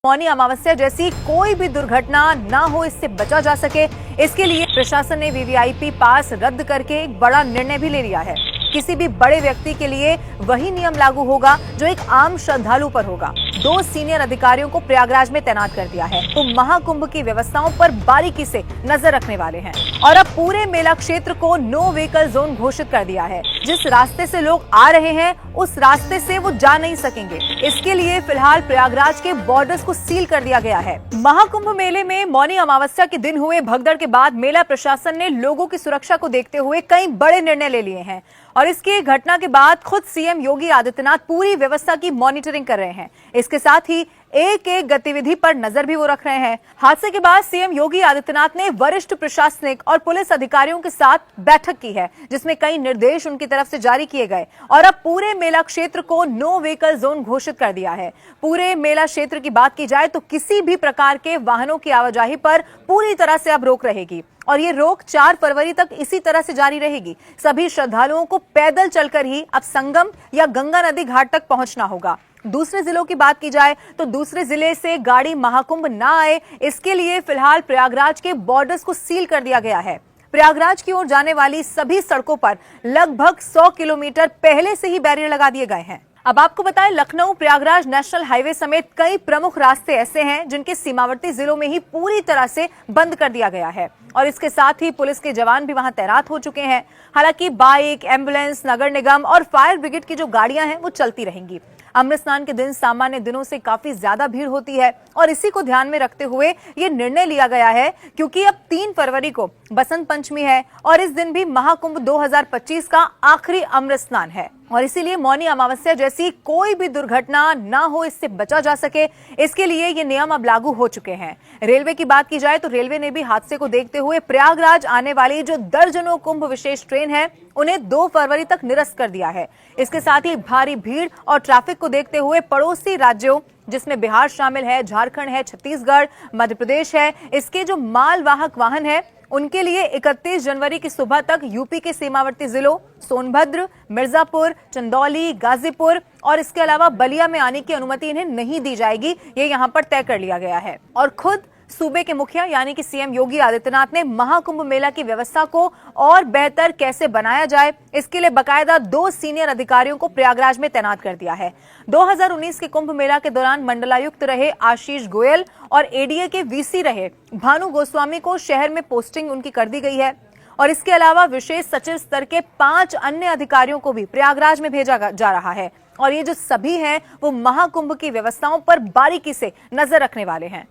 मौनी अमावस्या जैसी कोई भी दुर्घटना ना हो, इससे बचा जा सके, इसके लिए प्रशासन ने वीवीआईपी पास रद्द करके एक बड़ा निर्णय भी ले लिया है। किसी भी बड़े व्यक्ति के लिए वही नियम लागू होगा जो एक आम श्रद्धालु पर होगा। 2 सीनियर अधिकारियों को प्रयागराज में तैनात कर दिया है, तो महाकुंभ की व्यवस्थाओं पर बारीकी से नजर रखने वाले हैं। और अब पूरे मेला क्षेत्र को नो व्हीकल जोन घोषित कर दिया है। जिस रास्ते से लोग आ रहे हैं उस रास्ते से वो जा नहीं सकेंगे। इसके लिए फिलहाल प्रयागराज के बॉर्डर्स को सील कर दिया गया है। महाकुंभ मेले में मौनी अमावस्या के दिन हुए भगदड़ के बाद मेला प्रशासन ने लोगों की सुरक्षा को देखते हुए कई बड़े निर्णय ले लिए हैं। और इसकी घटना के बाद खुद सीएम योगी आदित्यनाथ पूरी व्यवस्था की मॉनिटरिंग कर रहे हैं। इसके साथ ही एक एक गतिविधि पर नजर भी वो रख रहे हैं। हादसे के बाद सीएम योगी आदित्यनाथ ने वरिष्ठ प्रशासनिक और पुलिस अधिकारियों के साथ बैठक की है, जिसमें कई निर्देश उनकी तरफ से जारी किए गए। और अब पूरे मेला क्षेत्र को नो व्हीकल जोन घोषित कर दिया है। पूरे मेला क्षेत्र की बात की जाए तो किसी भी प्रकार के वाहनों की आवाजाही पर पूरी तरह से अब रोक रहेगी। और ये रोक 4 फरवरी तक इसी तरह से जारी रहेगी। सभी श्रद्धालुओं को पैदल चलकर ही अब संगम या गंगा नदी घाट तक पहुंचना होगा। दूसरे जिलों की बात की जाए तो दूसरे जिले से गाड़ी महाकुंभ ना आए, इसके लिए फिलहाल प्रयागराज के बॉर्डर्स को सील कर दिया गया है। प्रयागराज की ओर जाने वाली सभी सड़कों पर लगभग 100 किलोमीटर पहले से ही बैरियर लगा दिए गए हैं। अब आपको बताएं, लखनऊ प्रयागराज नेशनल हाईवे समेत कई प्रमुख रास्ते ऐसे हैं जिनके सीमावर्ती जिलों में ही पूरी तरह से बंद कर दिया गया है। और इसके साथ ही पुलिस के जवान भी वहां तैनात हो चुके हैं। हालांकि बाइक, एम्बुलेंस, नगर निगम और फायर ब्रिगेड की जो गाड़ियां हैं वो चलती रहेंगी। अमृत स्नान के दिन सामान्य दिनों से काफी ज्यादा भीड़ होती है और इसी को ध्यान में रखते हुए ये निर्णय लिया गया है, क्योंकि अब 3 फरवरी को बसंत पंचमी है और इस दिन भी महाकुंभ 2025 का आखिरी अमृत स्नान है। और इसीलिए मौनी अमावस्या जैसी कोई भी दुर्घटना ना हो, इससे बचा जा सके, इसके लिए ये नियम अब लागू हो चुके हैं। रेलवे की बात की जाए तो रेलवे ने भी हादसे को देखते हुए प्रयागराज आने वाली जो दर्जनों कुंभ विशेष ट्रेन है उन्हें 2 फरवरी तक निरस्त कर दिया है। इसके साथ ही भारी भीड़ और ट्रैफिक को देखते हुए पड़ोसी राज्यों जिसमें बिहार शामिल है, झारखंड है, छत्तीसगढ़, मध्य प्रदेश है, इसके जो मालवाहक वाहन है उनके लिए 31 जनवरी की सुबह तक यूपी के सीमावर्ती जिलों सोनभद्र, मिर्जापुर, चंदौली, गाजीपुर और इसके अलावा बलिया में आने की अनुमति इन्हें नहीं दी जाएगी। ये यहाँ पर तय कर लिया गया है। और खुद सूबे के मुखिया यानी कि सीएम योगी आदित्यनाथ ने महाकुंभ मेला की व्यवस्था को और बेहतर कैसे बनाया जाए, इसके लिए बकायदा 2 सीनियर अधिकारियों को प्रयागराज में तैनात कर दिया है। 2019 के कुंभ मेला के दौरान मंडलायुक्त रहे आशीष गोयल और एडीए के वीसी रहे भानु गोस्वामी को शहर में पोस्टिंग उनकी कर दी गई है। और इसके अलावा विशेष सचिव स्तर के 5 अन्य अधिकारियों को भी प्रयागराज में भेजा जा रहा है। और ये जो सभी हैं वो महाकुंभ की व्यवस्थाओं पर बारीकी से नजर रखने वाले हैं।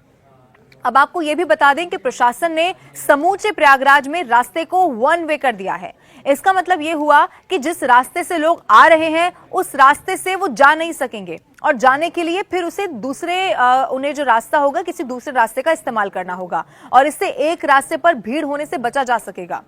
अब आपको ये भी बता दें कि प्रशासन ने समूचे प्रयागराज में रास्ते को 1 वे कर दिया है। इसका मतलब ये हुआ कि जिस रास्ते से लोग आ रहे हैं उस रास्ते से वो जा नहीं सकेंगे और जाने के लिए फिर उसे उन्हें जो रास्ता होगा किसी दूसरे रास्ते का इस्तेमाल करना होगा और इससे एक रास्ते पर भीड़ होने से बचा जा सकेगा।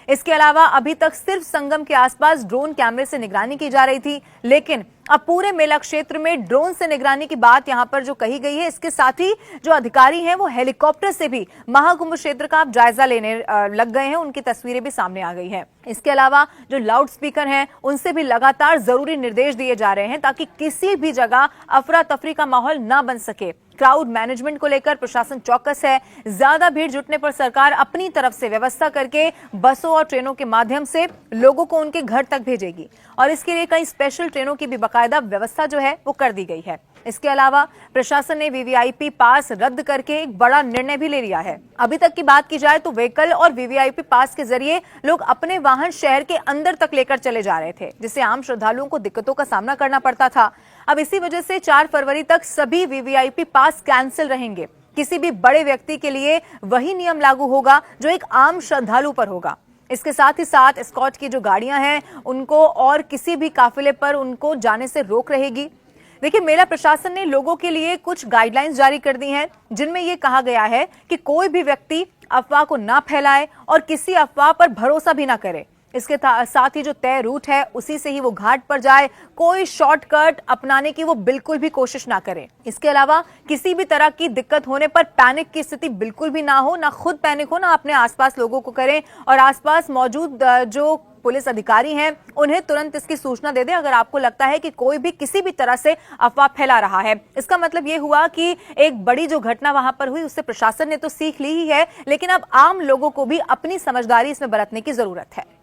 इसके अलावा अभी तक सिर्फ संगम के आसपास ड्रोन कैमरे से निगरानी की जा रही थी, लेकिन अब पूरे मेला क्षेत्र में ड्रोन से निगरानी की बात यहां पर जो कही गई है, इसके साथ ही जो अधिकारी हैं वो हेलीकॉप्टर से भी महाकुंभ क्षेत्र का जायजा लेने लग गए हैं। उनकी तस्वीरें भी सामने आ गई हैं। इसके अलावा जो लाउड स्पीकर हैं उनसे भी लगातार जरूरी निर्देश दिए जा रहे हैं ताकि किसी भी जगह अफरा तफरी का माहौल ना बन सके। क्राउड मैनेजमेंट को लेकर प्रशासन चौकस है। ज्यादा भीड़ जुटने पर सरकार अपनी तरफ से व्यवस्था करके बसों और ट्रेनों के माध्यम से लोगों को उनके घर तक भेजेगी और इसके लिए कई स्पेशल ट्रेनों की भी बाकायदा व्यवस्था जो है वो कर दी गई है। इसके अलावा प्रशासन ने वीवीआईपी पास रद्द करके एक बड़ा निर्णय भी ले लिया है। अभी तक की बात की जाए तो व्हीकल और वीवीआईपी पास के जरिए लोग अपने वाहन शहर के अंदर तक लेकर चले जा रहे थे, जिससे आम श्रद्धालुओं को दिक्कतों का सामना करना पड़ता था। अब इसी वजह से 4 फरवरी तक सभी वीवीआईपी पास कैंसिल रहेंगे। किसी भी बड़े व्यक्ति के लिए वही नियम लागू होगा जो एक आम श्रद्धालु पर होगा। इसके साथ ही साथ एस्कॉर्ट की जो गाड़ियां हैं उनको और किसी भी काफिले पर उनको जाने से रोक रहेगी। देखिए, मेला प्रशासन ने लोगों के लिए कुछ गाइडलाइंस जारी कर दी हैं, जिनमें यह कहा गया है कि कोई भी व्यक्ति अफवाह को ना फैलाए और किसी अफवाह पर भरोसा भी ना करे। इसके साथ ही जो तय रूट है उसी से ही वो घाट पर जाए, कोई शॉर्टकट अपनाने की वो बिल्कुल भी कोशिश ना करे। इसके अलावा किसी भी तरह की दिक्कत होने पर पैनिक की स्थिति बिल्कुल भी ना हो, ना खुद पैनिक हो, ना अपने आसपास लोगों को करें और आसपास मौजूद जो पुलिस अधिकारी हैं उन्हें तुरंत इसकी सूचना दे दें अगर आपको लगता है कि कोई भी किसी भी तरह से अफवाह फैला रहा है। इसका मतलब ये हुआ कि एक बड़ी जो घटना वहां पर हुई उससे प्रशासन ने तो सीख ली ही है, लेकिन अब आम लोगों को भी अपनी समझदारी इसमें बरतने की जरूरत है।